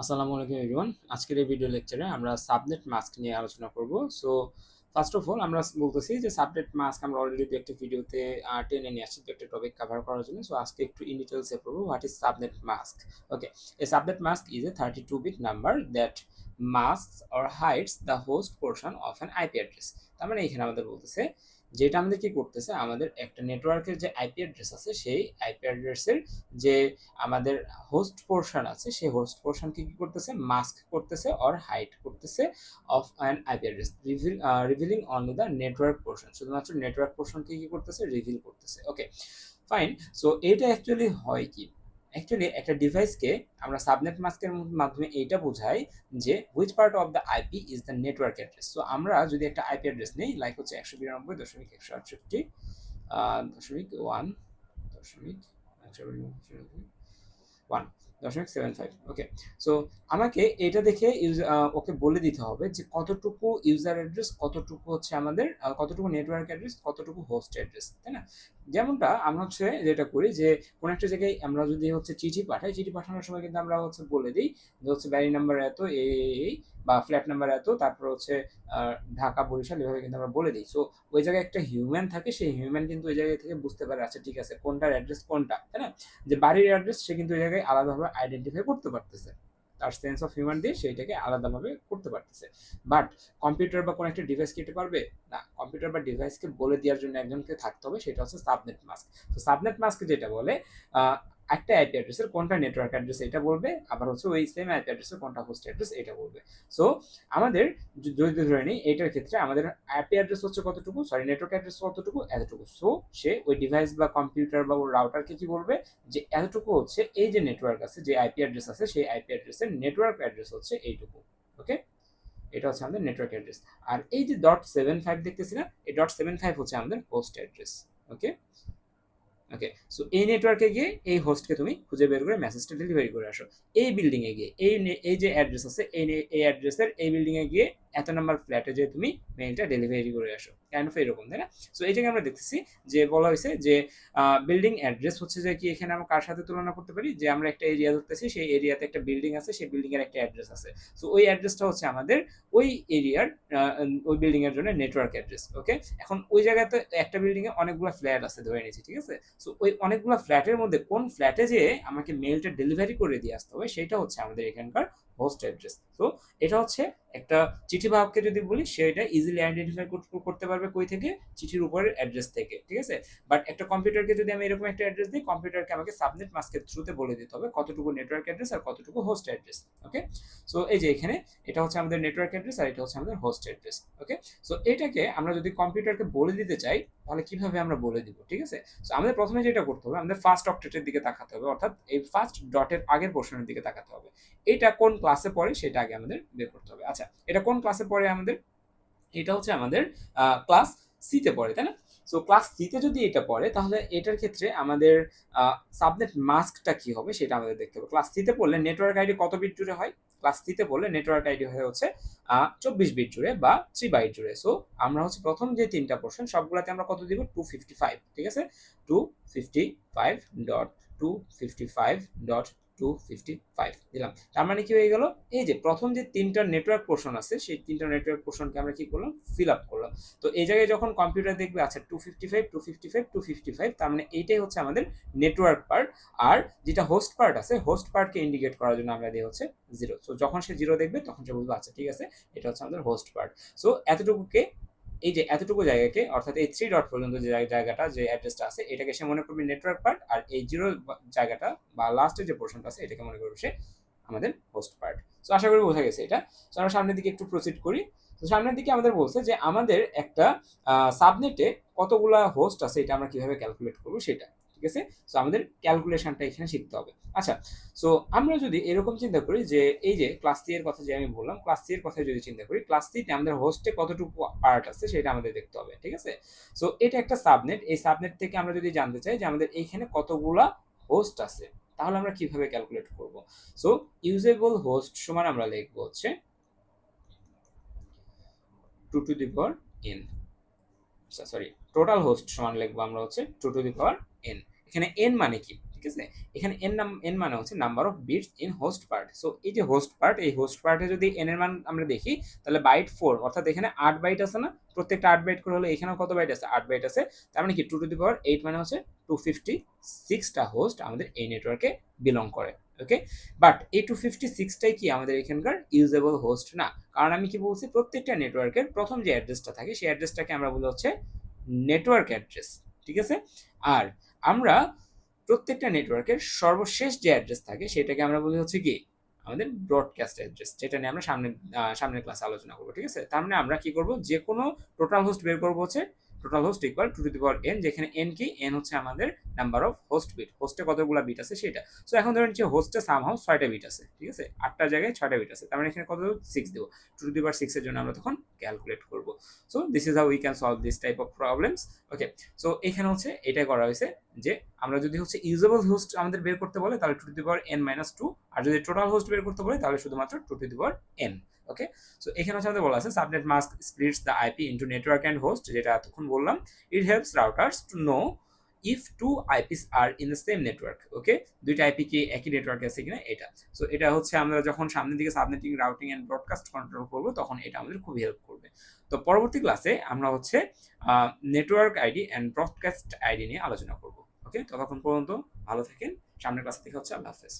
আসসালামু আলাইকুম এভরিওয়ান। আজকের এই ভিডিও লেকচারে আমরা সাবনেট মাস্ক নিয়ে আলোচনা করব। সো ফার্স্ট অফ অল আমরা বলতেছি যে সাবনেট মাস্ক আমরা অলরেডি দু একটা ভিডিওতে টেনে নিয়ে আসছি দু একটা টপিক কভার করার জন্য। সো আজকে একটু ইন ডিটেলসে পড়বো what is subnet mask. Okay, A subnet mask is a 32-bit number that masks or hides the host portion of an IP address। তার মানে এখানে আমাদের বলতেছে যেটা আমাদের কি করতেছে, আমাদের একটা নেটওয়ার্কের যে আইপি অ্যাড্রেস আছে সেই আইপি অ্যাড্রেসের যে আমাদের হোস্ট পোর্শন আছে সেই হোস্ট পোর্শনকে কি করতেছে, মাস্ক করতেছে অর হাইড করতেছে of an IP address, revealing only the network portion, শুধুমাত্র নেটওয়ার্ক পোর্শনকে কি করতেছে, রিভিল করতেছে। Okay fine. সো এটা অ্যাকচুয়ালি হয় কি, অ্যাকচুয়ালি একটা ডিভাইসকে আমরা সাবনেট মাস্কের মাধ্যমে এইটা বোঝাই যে which part of the IP is the network address. So আমরা যদি একটা আইপি অ্যাড্রেস নেই, লাইক হচ্ছে 192.168.1.1.75। ওকে, সো আমাকে এটা দেখে ওকে বলে দিতে হবে যে কতটুকু ইউজার অ্যাড্রেস, কতটুকু হচ্ছে আমাদের কতটুকু নেটওয়ার্ক অ্যাড্রেস, কতটুকু হোস্ট অ্যাড্রেস, তাই না? যেমনটা আমরা হচ্ছে যেটা করি যে কোনো একটা জায়গায় আমরা যদি হচ্ছে চিঠি পাঠাই, চিঠি পাঠানোর সময় কিন্তু আমরা হচ্ছে বলে দিই যে হচ্ছে বাড়ি নাম্বার এত, এই বা ফ্ল্যাট নাম্বার এত, তারপর হচ্ছে ঢাকা বরিশাল, এভাবে কিন্তু আমরা বলে দিই। সো ওই জায়গায় একটা হিউম্যান থাকে, সেই হিউম্যান কিন্তু ওই জায়গা থেকে বুঝতে পারে আচ্ছা ঠিক আছে কোনটার অ্যাড্রেস কোনটা, তাই না? যে বাড়ির অ্যাড্রেস সে কিন্তু ওই জায়গায় আলাদাভাবে আইডেন্টিফাই করতে পারতেছে, তার সেন্স অফ হিউমার দিয়ে সেইটাকে আলাদাভাবে করতে পারতেছে। বাট কম্পিউটার বা কোনো একটা ডিভাইস কি এটা পারবে না। কম্পিউটার বা ডিভাইসকে বলে দেওয়ার জন্য একজনকে থাকতে হবে, সেটা হচ্ছে সাবনেট মাস্ক। তো সাবনেট মাস্ক যেটা বলে একটা আইপি অ্যাড্রেসের কোনটা নেটওয়ার্ক অ্যাড্রেস এটা বলবে, আবার হচ্ছে ওই সেম আইপি অ্যাড্রেসের কোনটা হোস্ট অ্যাড্রেস এটা বলবে। সো আমাদের যদি ধরে নিই এটার ক্ষেত্রে আমাদের আইপি অ্যাড্রেস হচ্ছে কতটুকু, সরি নেটওয়ার্ক অ্যাড্রেস কতটুকু, এতটুকু। সো সে ওই ডিভাইস বা কম্পিউটার বা ওর রাউটারকে কি বলবে যে এতটুকু হচ্ছে এই যে নেটওয়ার্ক আছে, যে আইপি অ্যাড্রেস আছে সেই আইপি অ্যাড্রেসের নেটওয়ার্ক অ্যাড্রেস হচ্ছে এইটুকু। ওকে, এটা হচ্ছে আমাদের নেটওয়ার্ক অ্যাড্রেস। আর এই যে .75 দেখতেছি না, এই .75 হচ্ছে আমাদের হোস্ট অ্যাড্রেস। ওকে ওকে, সো এই নেটওয়ার্কে গিয়ে এই হোস্টকে তুমি খুঁজে বের করে মেসেজটা ডেলিভারি করে আসো। এই বিল্ডিং এ গিয়ে এই যে অ্যাড্রেস আছে এই অ্যাড্রেসের এই বিল্ডিং এ গিয়ে এত নাম্বার ফ্ল্যাটে যে তুমি মেইলটা ডেলিভারি করে আসো, কাইন্ড অফ এরকম, তাই না? সো এই জায়গায় আমরা দেখতেছি যে বলা হয়েছে যে বিল্ডিং অ্যাড্রেস হচ্ছে যে কি, এখানে আমরা কার সাথে তুলনা করতে পারি, যে আমরা একটা এরিয়া ধরতেছি, সেই এরিয়াতে একটা বিল্ডিং আছে, সেই বিল্ডিং এর একটা অ্যাড্রেস আছে। সো ওই অ্যাড্রেসটা হচ্ছে আমাদের ওই এরিয়ার ওই বিল্ডিং এর জন্য নেটওয়ার্ক অ্যাড্রেস। ওকে, এখন ওই জায়গাতে একটা বিল্ডিং এ অনেকগুলো ফ্ল্যাট আছে ধরে নিয়েছি, ঠিক আছে? সো ওই অনেকগুলো ফ্ল্যাটের মধ্যে কোন ফ্ল্যাটে যেয়ে আমাকে মেইলটা ডেলিভারি করে দিয়ে আসতে হবে সেটা হচ্ছে আমাদের এখানকার হোস্ট অ্যাড্রেস। তো এটা হচ্ছে একটা চিঠি বাহককে যদি বলি সে এটা ইজিলি আইডেন্টিফাই করতে পারবে কই থেকে, চিঠির উপরের অ্যাড্রেস থেকে, ঠিক আছে? বাট একটা কম্পিউটারকে যদি আমি এরকম একটা অ্যাড্রেস দিই, কম্পিউটারকে আমাকে সাবনেট মাস্কের থ্রুতে বলে দিতে হবে কতটুকু নেটওয়ার্ক অ্যাড্রেস আর কতটুকু হোস্ট অ্যাড্রেস। ওকে, সো এই যে এখানে এটা হচ্ছে আমাদের নেটওয়ার্ক অ্যাড্রেস আর এটা হচ্ছে আমাদের হোস্ট অ্যাড্রেস। ওকে, সো এটাকে আমরা যদি কম্পিউটারকে বলে দিতে চাই তাহলে কিভাবে আমরা বলে দিব, ঠিক আছে? সো আমাদের প্রথমে যেটা করতে হবে, আমাদের ফার্স্ট অক্টেটের দিকে তাকাতে হবে, অর্থাৎ এই ফার্স্ট ডটের আগের পোর্শনের দিকে তাকাতে হবে। এটা কোন ক্লাসে পড়ে সেটা আগে আমাদের বের করতে হবে। আচ্ছা, এটা কোন ক্লাসে পড়ে আমাদের? এটা হচ্ছে আমাদের ক্লাস সিতে পড়ে, তাই না? সো ক্লাস সিতে যদি এটা পড়ে তাহলে এটার ক্ষেত্রে আমাদের সাবনেট মাস্কটা কি হবে সেটা আমাদের দেখতে হবে। ক্লাস সিতে পড়লে নেটওয়ার্ক আইডি কত বিট জুড়ে হয়? ক্লাস সিতে পড়লে নেটওয়ার্ক আইডি হয় হচ্ছে 24 বিট জুড়ে বা 3 বাইট জুড়ে। সো আমরা হচ্ছে প্রথম যে তিনটা পোর্শন সবগুলাতে আমরা কত দিব? 255, ঠিক আছে? 255.255.255 দিলাম। তার মানে কি হয়ে গেল, এই যে প্রথম যে তিনটা নেটওয়ার্ক পোর্শন আছে সেই তিনটা নেটওয়ার্ক পোর্শনকে আমরা কি করলাম? ফিল আপ করলাম। তো এই জায়গায় যখন কম্পিউটার দেখবে আচ্ছা 255 তার মানে এইটাই হচ্ছে আমাদের নেটওয়ার্ক পার্ট। আর যেটা হোস্ট পার্ট আছে, হোস্ট পার্টকে ইন্ডিকেট করার জন্য আমরা দিই হচ্ছে 0। সো যখন সে 0 দেখবে তখন সে বুঝবে আচ্ছা ঠিক আছে এটা হচ্ছে আমাদের হোস্ট পার্ট। সো এতটুকুকে, এই যে এতটুকু জায়গাকে, অর্থাৎ এই 3 ডট পর্যন্ত যে জায়গাটা, যে অ্যাড্রেসটা আছে এটাকে সে মনে করবে নেটওয়ার্ক পার্ট, আর এই 0 জায়গাটা বা লাস্টের যে পোর্শনটা আছে এটাকে মনে করবে সে আমাদের হোস্ট পার্ট। সো আশা করি বোঝা গেছে এটা। সো আমরা সামনের দিকে একটু প্রসিড করি। তো সামনের দিকে আমাদের বলছে যে আমাদের একটা সাবনেটে কতগুলা হোস্ট আছে এটা আমরা কিভাবে ক্যালকুলেট করবো সেটা, ঠিক আছে? সো আমাদের ক্যালকুলেশনটা এখানে শিখতে হবে। আচ্ছা, সো আমরা যদি এরকম চিন্তা করি যে এই যে ক্লাস সি এর কথা যে আমি বললাম, ক্লাস সি এর কথা যদি চিন্তা করি, ক্লাস সিতে আমাদের হোস্টে কতটুকু পার্ট আছে সেটা আমাদের দেখতে হবে, ঠিক আছে? সো এটা একটা সাবনেট, এই সাবনেট থেকে আমরা যদি জানতে চাই যে আমাদের এইখানে কতগুলা হোস্ট আছে তাহলে আমরা কিভাবে ক্যালকুলেট করব? সো ইউজেবল হোস্ট সমান আমরা লিখব হচ্ছে 2 two the power n, sorry total host সমান লিখবো আমরা হচ্ছে 2 টু দি পাওয়ার n। এখানে n মানে কি? ঠিক আছে? এখানে n মানে হচ্ছে number of bits in host part. So এই যে হোস্ট পার্ট, এই হোস্ট পার্টে যদি n এর মান আমরা দেখি তাহলে বাইট 4, অর্থাৎ এখানে 8 বাইট আছে না? প্রত্যেকটা 8 বাইট করে হলে এখানেও কত বাইট আছে? 8 বাইট আছে। তার মানে কি 2 টু দি পাওয়ার 8 মানে হচ্ছে 256 টা হোস্ট আমাদের এই নেটওয়ার্কে বিলং করে। ওকে? বাট এই 256 টাই কি আমাদের এখানকার ইউজেবল হোস্ট না। কারণ আমি কি বলছি, প্রত্যেকটা নেটওয়ার্কের প্রথম যে অ্যাড্রেসটা থাকে সেই অ্যাড্রেসটাকে আমরা বলি হচ্ছে নেটওয়ার্ক অ্যাড্রেস। ঠিক আছে? আর আমরা প্রত্যেকটা নেটওয়ার্কের সর্বশেষ যে অ্যাড্রেস থাকে সেটাকে আমরা বলি হচ্ছে কি আমাদের ব্রডকাস্ট অ্যাড্রেস, যেটা নিয়ে আমরা সামনের ক্লাসে আলোচনা করবো। ঠিক আছে? তার মানে আমরা কি করব, যে কোনো টোটাল হোস্ট বের করবো হচ্ছে total host equal to to the power n, যেখানে n কি, n হচ্ছে আমাদের নাম্বার অফ হোস্ট বিট, হোস্টে কতগুলো বিট আছে সেটা। সো এখন ধরেন যে হোস্টে সামহাউ 6টা বিট আছে, ঠিক আছে, 8টার জায়গায় 6টা বিট আছে, তার মানে এখানে কত 6 দেব, টু টু দি পাওয়ার 6 এর জন্য আমরা তখন ক্যালকুলেট করব। So this is how we can solve this type of problems. Okay, so এখানে হচ্ছে এটাই করা হয়েছে যে আমরা যদি হচ্ছে ইউজেবল হোস্ট আমাদের বের করতে বলে তাহলে two to the power n-2, আর যদি টোটাল হোস্ট বের করতে বলে তাহলে শুধুমাত্র two to the power n। Okay, so এখানে হচ্ছে আমাদের বলা আছে subnet mask splits the IP into network and host, যেটা এতক্ষণ বললাম। It helps routers to know if two IPs are in the same network. Okay, দুইটা আইপি কি একই নেটওয়ার্কে আছে কিনা এটা। সো এটা হচ্ছে আমরা যখন সামনের দিকে subnetting, routing and broadcast control করবো তখন এটা আমাদের খুব হেল্প করবে। তো পরবর্তী ক্লাসে আমরা হচ্ছে network ID and broadcast ID নিয়ে আলোচনা করব। ওকে, ততক্ষণ পর্যন্ত ভালো থাকেন, সামনের ক্লাস থেকে হচ্ছে আল্লাহ হাফেজ।